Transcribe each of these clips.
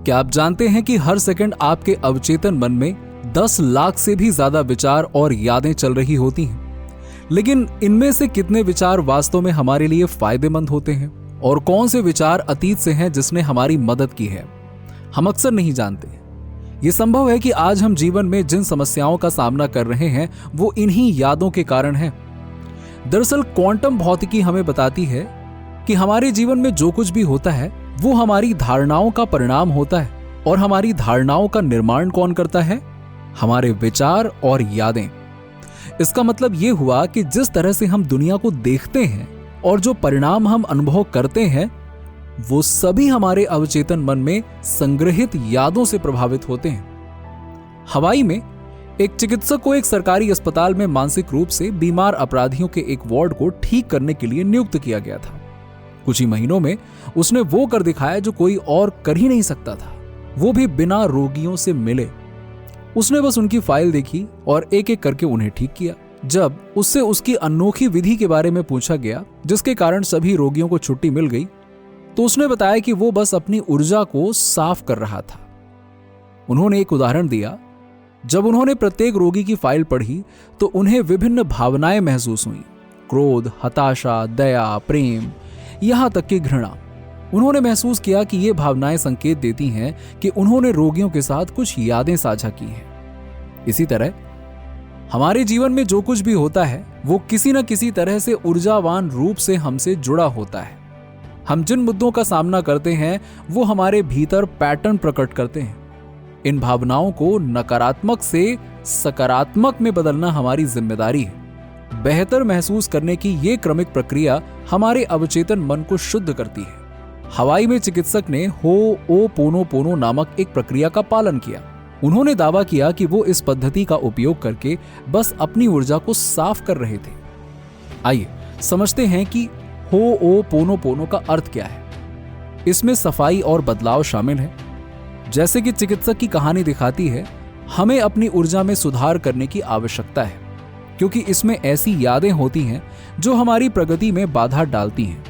क्या आप जानते हैं कि हर सेकंड आपके अवचेतन मन में 10 लाख से भी ज्यादा विचार और यादें चल रही होती हैं? लेकिन इनमें से कितने विचार वास्तव में हमारे लिए फायदेमंद होते हैं और कौन से विचार अतीत से हैं जिसने हमारी मदद की है, हम अक्सर नहीं जानते। ये संभव है कि आज हम जीवन में जिन समस्याओं का सामना कर रहे हैं वो इन्हीं यादों के कारण है। दरअसल क्वांटम भौतिकी हमें बताती है कि हमारे जीवन में जो कुछ भी होता है वो हमारी धारणाओं का परिणाम होता है, और हमारी धारणाओं का निर्माण कौन करता है? हमारे विचार और यादें। इसका मतलब यह हुआ कि जिस तरह से हम दुनिया को देखते हैं और जो परिणाम हम अनुभव करते हैं वो सभी हमारे अवचेतन मन में संग्रहित यादों से प्रभावित होते हैं। हवाई में एक चिकित्सक को एक सरकारी अस्पताल में मानसिक रूप से बीमार अपराधियों के एक वार्ड को ठीक करने के लिए नियुक्त किया गया था। कुछ ही महीनों में उसने वो कर दिखाया जो कोई और कर ही नहीं सकता था, वो भी बिना रोगियों से मिले। उसने बस उनकी फाइल देखी और एक एक करके उन्हें ठीक किया। जब उससे उसकी अनोखी विधि के बारे में पूछा गया जिसके कारण सभी रोगियों को छुट्टी मिल गई, तो उसने बताया कि वो बस अपनी ऊर्जा को साफ कर रहा था। उन्होंने एक उदाहरण दिया। जब उन्होंने प्रत्येक रोगी की फाइल पढ़ी तो उन्हें विभिन्न भावनाएं महसूस हुई, क्रोध, हताशा, दया, प्रेम, यहां तक कि घृणा। उन्होंने महसूस किया कि ये भावनाएं संकेत देती हैं कि उन्होंने रोगियों के साथ कुछ यादें साझा की हैं। इसी तरह हमारे जीवन में जो कुछ भी होता है वो किसी न किसी तरह से ऊर्जावान रूप से हमसे जुड़ा होता है। हम जिन मुद्दों का सामना करते हैं वो हमारे भीतर पैटर्न प्रकट करते हैं। इन भावनाओं को नकारात्मक से सकारात्मक में बदलना हमारी जिम्मेदारी है। बेहतर महसूस करने की ये क्रमिक प्रक्रिया हमारे अवचेतन मन को शुद्ध करती है। हवाई में चिकित्सक ने होओपोनोपोनो नामक एक प्रक्रिया का पालन किया। उन्होंने दावा किया कि वो इस पद्धति का उपयोग करके बस अपनी ऊर्जा को साफ कर रहे थे। आइए समझते हैं कि होओपोनोपोनो का अर्थ क्या है। इसमें सफाई और बदलाव शामिल है। जैसे कि चिकित्सक की कहानी दिखाती है, हमें अपनी ऊर्जा में सुधार करने की आवश्यकता है, क्योंकि इसमें ऐसी यादें होती हैं जो हमारी प्रगति में बाधा डालती हैं।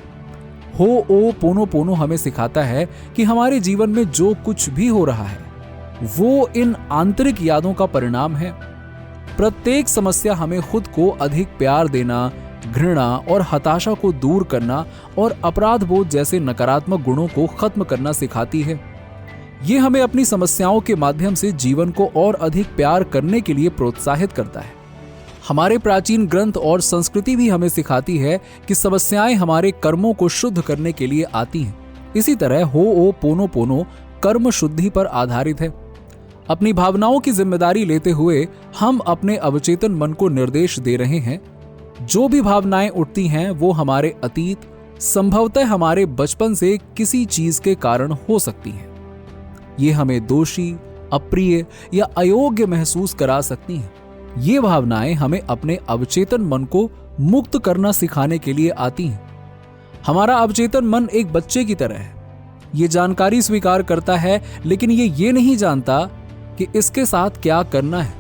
होओपोनोपोनो हमें सिखाता है कि हमारे जीवन में जो कुछ भी हो रहा है वो इन आंतरिक यादों का परिणाम है। प्रत्येक समस्या हमें खुद को अधिक प्यार देना, घृणा और हताशा को दूर करना और अपराध बोध जैसे नकारात्मक गुणों को खत्म करना सिखाती है। ये हमें अपनी समस्याओं के माध्यम से जीवन को और अधिक प्यार करने के लिए प्रोत्साहित करता है। हमारे प्राचीन ग्रंथ और संस्कृति भी हमें सिखाती है कि समस्याएं हमारे कर्मों को शुद्ध करने के लिए आती हैं। इसी तरह होओपोनोपोनो कर्म शुद्धि पर आधारित है। अपनी भावनाओं की जिम्मेदारी लेते हुए हम अपने अवचेतन मन को निर्देश दे रहे हैं। जो भी भावनाएं उठती हैं वो हमारे अतीत, संभवतः हमारे बचपन से किसी चीज के कारण हो सकती हैं। ये हमें दोषी, अप्रिय या अयोग्य महसूस करा सकती हैं। ये भावनाएं हमें अपने अवचेतन मन को मुक्त करना सिखाने के लिए आती हैं। हमारा अवचेतन मन एक बच्चे की तरह है। ये जानकारी स्वीकार करता है, लेकिन ये नहीं जानता कि इसके साथ क्या करना है।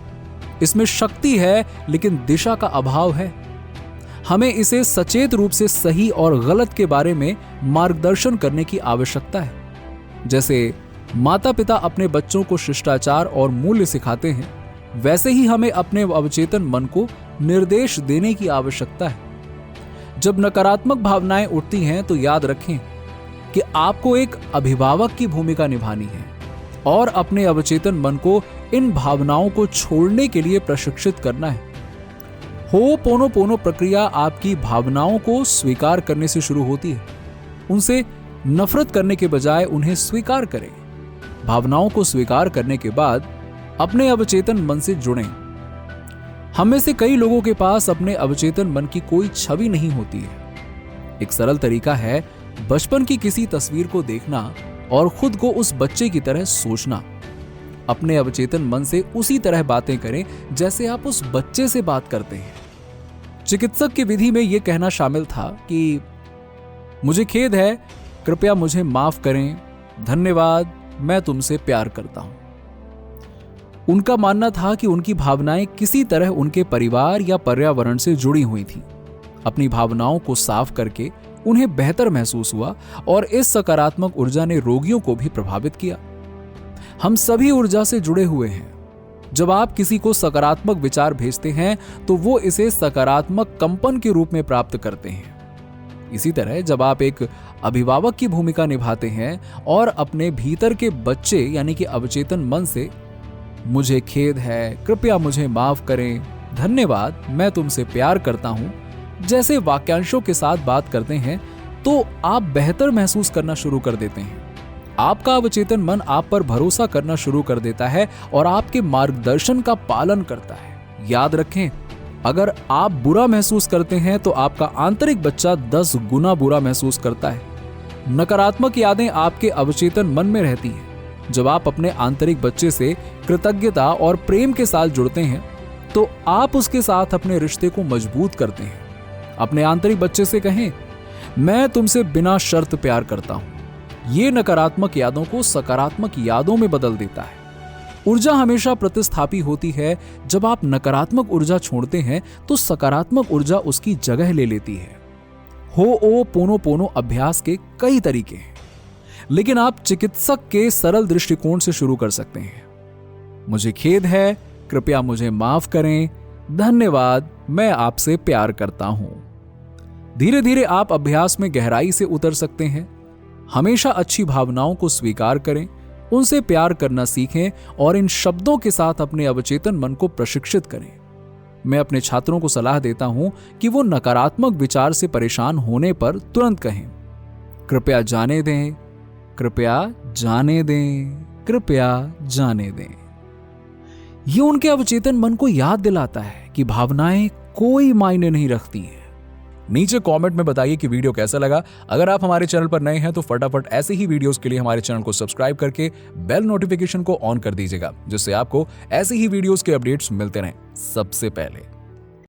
इसमें शक्ति है लेकिन दिशा का अभाव है। हमें इसे सचेत रूप से सही और गलत के बारे में मार्गदर्शन करने की आवश्यकता है। जैसे माता पिता अपने बच्चों को शिष्टाचार और मूल्य सिखाते हैं, वैसे ही हमें अपने अवचेतन मन को निर्देश देने की आवश्यकता है। जब नकारात्मक भावनाएं उठती हैं तो याद रखें कि आपको एक अभिभावक की भूमिका निभानी है और अपने अवचेतन मन को इन भावनाओं को छोड़ने के लिए प्रशिक्षित करना है। होओपोनोपोनो प्रक्रिया आपकी भावनाओं को स्वीकार करने से शुरू होती है। उनसे नफरत करने के बजाय उन्हें स्वीकार करें। भावनाओं को स्वीकार करने के बाद अपने अवचेतन मन से जुड़ें। हम में से कई लोगों के पास अपने अवचेतन मन की कोई छवि नहीं होती है। एक सरल तरीका है बचपन की किसी तस्वीर को देखना और खुद को उस बच्चे की तरह सोचना। अपने अवचेतन मन से उसी तरह बातें करें जैसे आप उस बच्चे से बात करते हैं। चिकित्सक की विधि में यह कहना शामिल था कि मुझे खेद है, कृपया मुझे माफ करें, धन्यवाद, मैं तुमसे प्यार करता हूं। उनका मानना था कि उनकी भावनाएं किसी तरह उनके परिवार या पर्यावरण से जुड़ी हुई थीं। अपनी भावनाओं को साफ करके उन्हें बेहतर महसूस हुआ और इस सकारात्मक ऊर्जा ने रोगियों को भी प्रभावित किया। हम सभी ऊर्जा से जुड़े हुए हैं। जब आप किसी को सकारात्मक विचार भेजते हैं तो वो इसे सकारात्मक कंपन के रूप में प्राप्त करते हैं। इसी तरह जब आप एक अभिभावक की भूमिका निभाते हैं और अपने भीतर के बच्चे यानी कि अवचेतन मन से मुझे खेद है, कृपया मुझे माफ करें, धन्यवाद, मैं तुमसे प्यार करता हूं जैसे वाक्यांशों के साथ बात करते हैं तो आप बेहतर महसूस करना शुरू कर देते हैं। आपका अवचेतन मन आप पर भरोसा करना शुरू कर देता है और आपके मार्गदर्शन का पालन करता है। याद रखें, अगर आप बुरा महसूस करते हैं तो आपका आंतरिक बच्चा 10 गुना बुरा महसूस करता है। नकारात्मक यादें आपके अवचेतन मन में रहती हैं। जब आप अपने आंतरिक बच्चे से कृतज्ञता और प्रेम के साथ जुड़ते हैं तो आप उसके साथ अपने रिश्ते को मजबूत करते हैं। अपने आंतरिक बच्चे से कहें, मैं तुमसे बिना शर्त प्यार करता हूं। ये नकारात्मक यादों को सकारात्मक यादों में बदल देता है। ऊर्जा हमेशा प्रतिस्थापी होती है। जब आप नकारात्मक ऊर्जा छोड़ते हैं तो सकारात्मक ऊर्जा उसकी जगह ले लेती है। होओपोनोपोनो अभ्यास के कई तरीके हैं, लेकिन आप चिकित्सक के सरल दृष्टिकोण से शुरू कर सकते हैं। मुझे खेद है, कृपया मुझे माफ करें, धन्यवाद, मैं आपसे प्यार करता हूं। धीरे धीरे आप अभ्यास में गहराई से उतर सकते हैं। हमेशा अच्छी भावनाओं को स्वीकार करें, उनसे प्यार करना सीखें और इन शब्दों के साथ अपने अवचेतन मन को प्रशिक्षित करें। मैं अपने छात्रों को सलाह देता हूं कि वो नकारात्मक विचार से परेशान होने पर तुरंत कहें, कृपया जाने दें, कृपया जाने दें, कृपया जाने दें। ये उनके अवचेतन मन को याद दिलाता है कि भावनाएं कोई मायने नहीं रखती हैं। नीचे कमेंट में बताइए कि वीडियो कैसा लगा। अगर आप हमारे चैनल पर नए हैं तो फटाफट ऐसे ही वीडियोस के लिए हमारे चैनल को सब्सक्राइब करके बेल नोटिफिकेशन को ऑन कर दीजिएगा, जिससे आपको ऐसे ही वीडियोस के अपडेट्स मिलते रहें सबसे पहले।